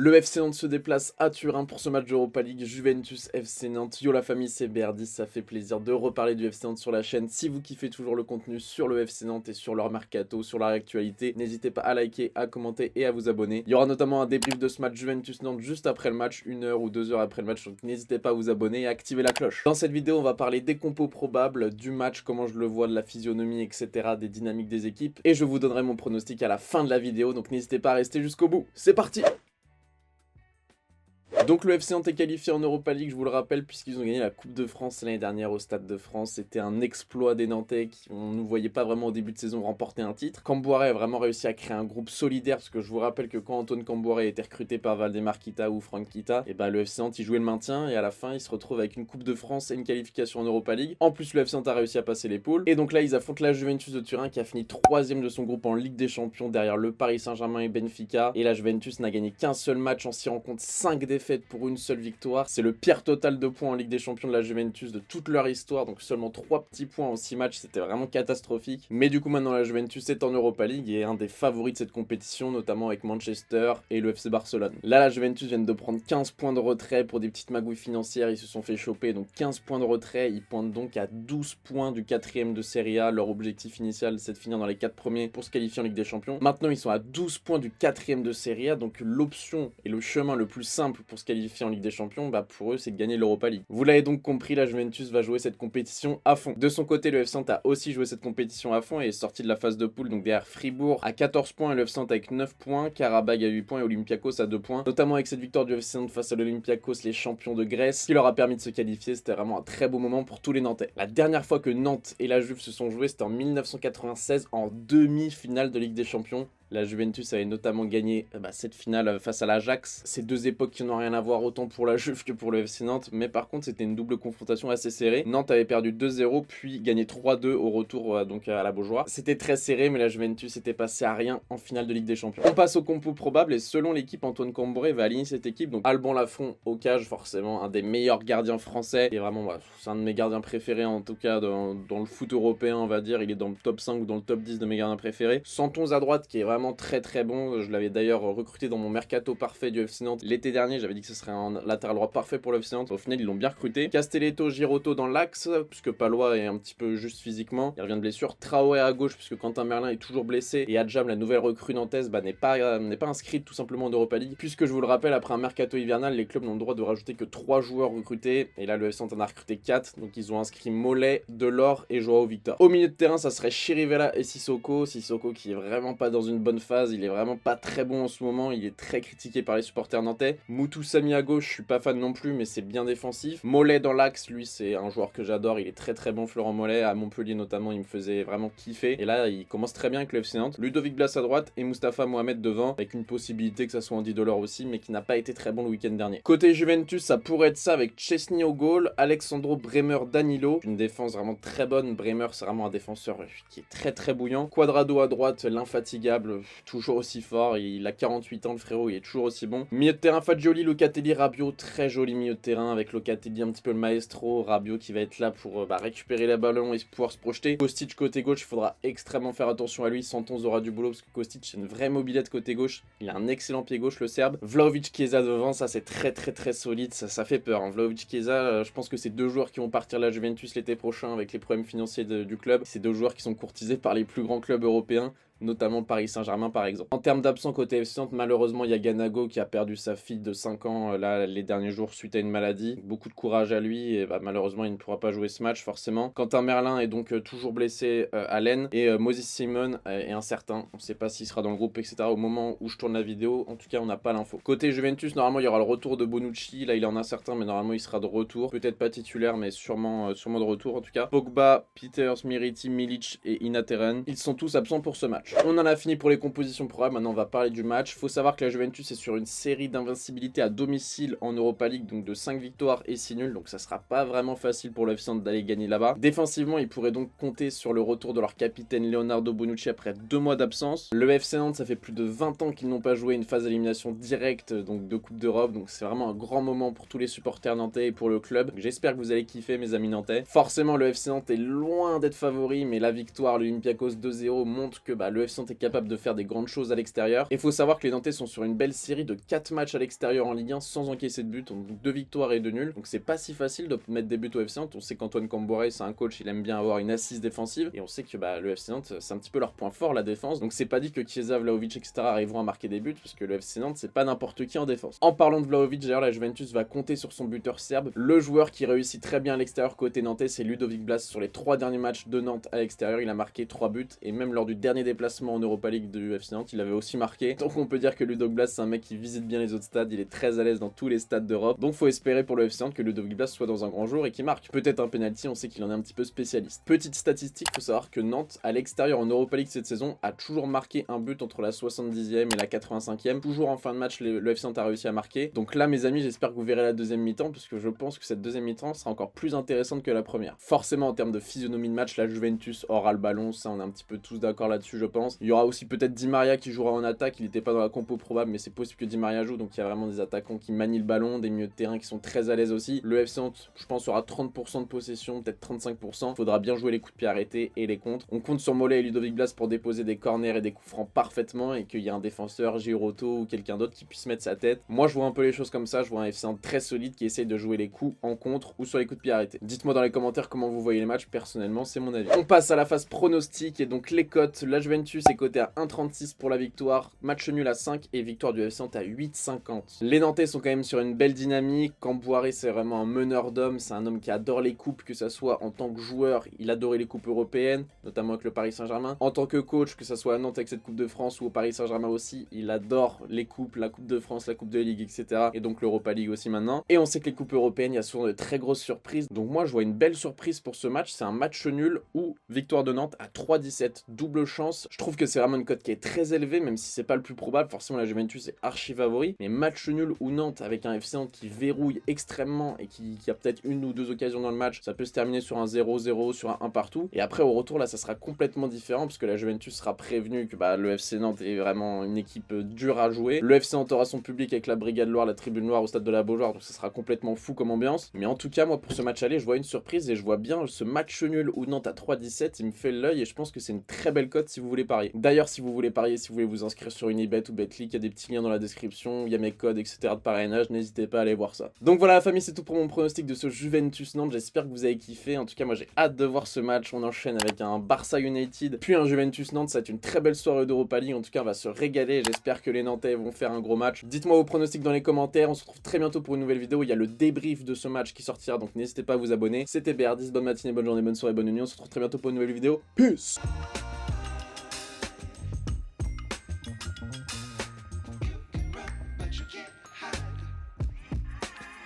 Le FC Nantes se déplace à Turin pour ce match d'Europa League, Juventus FC Nantes. Yo la famille, c'est BR10, ça fait plaisir de reparler du FC Nantes sur la chaîne. Si vous kiffez toujours le contenu sur le FC Nantes et sur leur mercato, sur leur actualité, n'hésitez pas à liker, à commenter et à vous abonner. Il y aura notamment un débrief de ce match Juventus Nantes juste après le match, 1 heure ou 2 heures après le match, donc n'hésitez pas à vous abonner et à activer la cloche. Dans cette vidéo, on va parler des compos probables, du match, comment je le vois, de la physionomie, etc., des dynamiques des équipes. Et je vous donnerai mon pronostic à la fin de la vidéo, donc n'hésitez pas à rester jusqu'au bout. C'est parti! Donc le FC Nantes est qualifié en Europa League, je vous le rappelle, puisqu'ils ont gagné la Coupe de France l'année dernière au Stade de France. C'était un exploit des Nantais qui, on ne voyait pas vraiment au début de saison remporter un titre. Camboire a vraiment réussi à créer un groupe solidaire, parce que je vous rappelle que quand Antoine Camboire a été recruté par Valdemar Kita ou Franck Kita, et ben le FC Nantes il jouait le maintien et à la fin il se retrouve avec une Coupe de France et une qualification en Europa League. En plus le FC Nantes a réussi à passer les poules. Et donc là ils affrontent la Juventus de Turin qui a fini 3ème de son groupe en Ligue des Champions derrière le Paris Saint-Germain et Benfica. Et la Juventus n'a gagné qu'un seul match en s'y rencontre 5 défaites pour une seule victoire. C'est le pire total de points en Ligue des Champions de la Juventus de toute leur histoire, donc seulement 3 petits points en 6 matchs, c'était vraiment catastrophique. Mais du coup maintenant la Juventus est en Europa League et est un des favoris de cette compétition, notamment avec Manchester et le FC Barcelone. Là la Juventus vient de prendre 15 points de retrait pour des petites magouilles financières, ils se sont fait choper, donc 15 points de retrait, ils pointent donc à 12 points du 4ème de Serie A. Leur objectif initial c'est de finir dans les 4 premiers pour se qualifier en Ligue des Champions. Maintenant ils sont à 12 points du 4ème de Serie A, donc l'option et le chemin le plus simple pour se qualifier en Ligue des Champions, bah pour eux c'est de gagner l'Europa League. Vous l'avez donc compris, la Juventus va jouer cette compétition à fond. De son côté, le FC Nantes a aussi joué cette compétition à fond et est sorti de la phase de poule, donc derrière Fribourg à 14 points et le FC Nantes avec 9 points, Karabag à 8 points et Olympiakos à 2 points. Notamment avec cette victoire du FC Nantes face à l'Olympiakos, les champions de Grèce, qui leur a permis de se qualifier. C'était vraiment un très beau moment pour tous les Nantais. La dernière fois que Nantes et la Juve se sont joués, c'était en 1996 en demi-finale de Ligue des Champions. La Juventus avait notamment gagné cette finale face à l'Ajax. Ces deux époques qui n'ont rien à voir autant pour la Juve que pour le FC Nantes. Mais par contre, c'était une double confrontation assez serrée. Nantes avait perdu 2-0 puis gagné 3-2 au retour donc à la Beaujoire. C'était très serré, mais la Juventus était passée à rien en finale de Ligue des Champions. On passe au compo probable et selon l'équipe, Antoine Camboire va aligner cette équipe. Donc Alban Lafont au cage, forcément un des meilleurs gardiens français. Et vraiment, c'est un de mes gardiens préférés en tout cas dans le foot européen, on va dire. Il est dans le top 5 ou dans le top 10 de mes gardiens préférés. Santons à droite qui est vraiment très bon. Je l'avais d'ailleurs recruté dans mon mercato parfait du FC Nantes l'été dernier. J'avais dit que ce serait un latéral droit parfait pour le FC Nantes. Au final, ils l'ont bien recruté. Castelletto, Girotto dans l'axe, puisque Palois est un petit peu juste physiquement. Il revient de blessure. Traoré à gauche, puisque Quentin Merlin est toujours blessé. Et Adjam, la nouvelle recrue nantaise, n'est pas inscrite tout simplement en Europa League. Puisque je vous le rappelle, après un mercato hivernal, les clubs n'ont le droit de rajouter que 3 joueurs recrutés. Et là, le FC Nantes en a recruté 4. Donc ils ont inscrit Mollet, Delors et Joao Victor. Au milieu de terrain, ça serait Chirivella et Sissoko. Sissoko qui est vraiment pas dans une bonne phase. Il est vraiment pas très bon en ce moment, il est très critiqué par les supporters nantais. Moutou Sami à gauche, je suis pas fan non plus, mais c'est bien défensif. Mollet dans l'axe, lui c'est un joueur que j'adore, il est très bon. Florent Mollet, à Montpellier notamment, il me faisait vraiment kiffer. Et là, il commence très bien avec le FC Nantes. Ludovic Blas à droite et Mustapha Mohamed devant, avec une possibilité que ça soit Andy Delors aussi, mais qui n'a pas été très bon le week-end dernier. Côté Juventus, ça pourrait être ça avec Chesney au goal, Alexandro Bremer, Danilo. Une défense vraiment très bonne. Bremer, c'est vraiment un défenseur qui est très bouillant. Quadrado à droite, l'infatigable, toujours aussi fort. Il a 48 ans, le frérot, il est toujours aussi bon. Milieu de terrain, Fagioli, Locatelli, Rabiot, très joli milieu de terrain avec Locatelli un petit peu le maestro, Rabiot qui va être là pour récupérer les ballons et pouvoir se projeter. Kostic côté gauche, il faudra extrêmement faire attention à lui. Santons aura du boulot parce que Kostic c'est une vraie mobilette côté gauche. Il a un excellent pied gauche, le Serbe. Vlahovic Chiesa devant, ça c'est très solide, ça fait peur. Hein. Vlahovic Chiesa, je pense que c'est deux joueurs qui vont partir de la Juventus l'été prochain avec les problèmes financiers du club. C'est deux joueurs qui sont courtisés par les plus grands clubs européens, notamment Paris Saint-Germain par exemple. En termes d'absents côté FC Nantes, malheureusement il y a Ganago qui a perdu sa fille de 5 ans là les derniers jours suite à une maladie. Beaucoup de courage à lui et malheureusement il ne pourra pas jouer ce match forcément. Quentin Merlin est donc toujours blessé à l'aine et Moses Simon est incertain. On ne sait pas s'il sera dans le groupe etc. au moment où je tourne la vidéo. En tout cas on n'a pas l'info. Côté Juventus, normalement il y aura le retour de Bonucci. Là il en a certains mais normalement il sera de retour. Peut-être pas titulaire mais sûrement de retour en tout cas. Pogba, Peters, Miriti, Milic et Inateren. Ils sont tous absents pour ce match. On en a fini pour les compositions probables, maintenant on va parler du match. Faut savoir que la Juventus est sur une série d'invincibilité à domicile en Europa League, donc de 5 victoires et 6 nuls, donc ça sera pas vraiment facile pour le FC Nantes d'aller gagner là-bas. Défensivement, ils pourraient donc compter sur le retour de leur capitaine Leonardo Bonucci après 2 mois d'absence. Le FC Nantes, ça fait plus de 20 ans qu'ils n'ont pas joué une phase d'élimination directe donc de Coupe d'Europe, donc c'est vraiment un grand moment pour tous les supporters nantais et pour le club. J'espère que vous allez kiffer mes amis nantais. Forcément le FC Nantes est loin d'être favori, mais la victoire, l'Olympiakos 2-0 montre que le le FC Nantes est capable de faire des grandes choses à l'extérieur. Et il faut savoir que les Nantais sont sur une belle série de 4 matchs à l'extérieur en Ligue 1 sans encaisser de but, donc 2 victoires et 2 nuls. Donc c'est pas si facile de mettre des buts au FC Nantes. On sait qu'Antoine Camboire, c'est un coach, il aime bien avoir une assise défensive. Et on sait que le FC Nantes, c'est un petit peu leur point fort, la défense. Donc c'est pas dit que Chiesa, Vlahovic, etc. arriveront à marquer des buts, parce que le FC Nantes, c'est pas n'importe qui en défense. En parlant de Vlahovic, d'ailleurs, la Juventus va compter sur son buteur serbe. Le joueur qui réussit très bien à l'extérieur côté nantais, c'est Ludovic Blas. Sur les 3 derniers matchs de Nantes à l'extérieur, il a marqué 3 buts. Et même lors du dernier déplacement en Europa League du FC Nantes, il avait aussi marqué. Donc on peut dire que Ludovic Blas, c'est un mec qui visite bien les autres stades. Il est très à l'aise dans tous les stades d'Europe. Donc faut espérer pour le FC Nantes que Ludovic Blas soit dans un grand jour et qu'il marque. Peut-être un penalty, on sait qu'il en est un petit peu spécialiste. Petite statistique, faut savoir que Nantes, à l'extérieur en Europa League cette saison, a toujours marqué un but entre la 70e et la 85e. Toujours en fin de match, le FC Nantes a réussi à marquer. Donc là, mes amis, j'espère que vous verrez la deuxième mi-temps, parce que je pense que cette deuxième mi-temps sera encore plus intéressante que la première. Forcément, en termes de physionomie de match, la Juventus aura le ballon, ça on est un petit peu tous d'accord là-dessus, je pense. Il y aura aussi peut-être Di Maria qui jouera en attaque, il n'était pas dans la compo probable, mais c'est possible que Di Maria joue, donc il y a vraiment des attaquants qui manient le ballon, des milieux de terrain qui sont très à l'aise aussi. Le FC Nantes, je pense, aura 30% de possession, peut-être 35%. Faudra bien jouer les coups de pied arrêtés et les contres. On compte sur Mollet et Ludovic Blas pour déposer des corners et des coups francs parfaitement, et qu'il y a un défenseur, Giroto ou quelqu'un d'autre qui puisse mettre sa tête. Moi, je vois un peu les choses comme ça, je vois un FC Nantes très solide qui essaye de jouer les coups en contre ou sur les coups de pied arrêtés. Dites-moi dans les commentaires comment vous voyez les matchs, personnellement, c'est mon avis. On passe à la phase pronostic et donc les cotes. La Juventus est cotée à 1,36 pour la victoire, match nul à 5 et victoire du FC Nantes à 8,50. Les Nantais sont quand même sur une belle dynamique. Camboire, c'est vraiment un meneur d'hommes, c'est un homme qui adore les coupes, que ça soit en tant que joueur, il adorait les coupes européennes, notamment avec le Paris Saint-Germain. En tant que coach, que ça soit à Nantes avec cette coupe de France ou au Paris Saint-Germain aussi, il adore les coupes, la coupe de France, la coupe de Ligue, etc. Et donc l'Europa League aussi maintenant. Et on sait que les coupes européennes, il y a souvent de très grosses surprises. Donc moi, je vois une belle surprise pour ce match. C'est un match nul ou victoire de Nantes à 3,17. Double chance. Je trouve que c'est vraiment une cote qui est très élevée, même si c'est pas le plus probable. Forcément, la Juventus est archi favori. Mais match nul ou Nantes avec un FC Nantes qui verrouille extrêmement et qui a peut-être une ou deux occasions dans le match, ça peut se terminer sur un 0-0, sur un 1 partout. Et après, au retour, là, ça sera complètement différent parce que la Juventus sera prévenue que le FC Nantes est vraiment une équipe dure à jouer. Le FC Nantes aura son public avec la Brigade Loire, la Tribune Noire au stade de la Beaujoire, donc ça sera complètement fou comme ambiance. Mais en tout cas, moi, pour ce match aller, je vois une surprise et je vois bien ce match nul ou Nantes à 3,17, il me fait l'œil et je pense que c'est une très belle cote si vous voulez parier. D'ailleurs, si vous voulez parier, si vous voulez vous inscrire sur Unibet ou Betclic, il y a des petits liens dans la description, il y a mes codes, etc. de parrainage, n'hésitez pas à aller voir ça. Donc voilà la famille, c'est tout pour mon pronostic de ce Juventus Nantes, j'espère que vous avez kiffé. En tout cas, moi j'ai hâte de voir ce match. On enchaîne avec un Barça United, puis un Juventus Nantes, ça va être une très belle soirée d'Europa League. En tout cas, on va se régaler, j'espère que les Nantais vont faire un gros match. Dites-moi vos pronostics dans les commentaires, on se retrouve très bientôt pour une nouvelle vidéo. Il y a le débrief de ce match qui sortira, donc n'hésitez pas à vous abonner. C'était BR10, bonne matinée, bonne journée, bonne soirée, bonne nuit, on se retrouve très bientôt pour une nouvelle vidéo. Peace.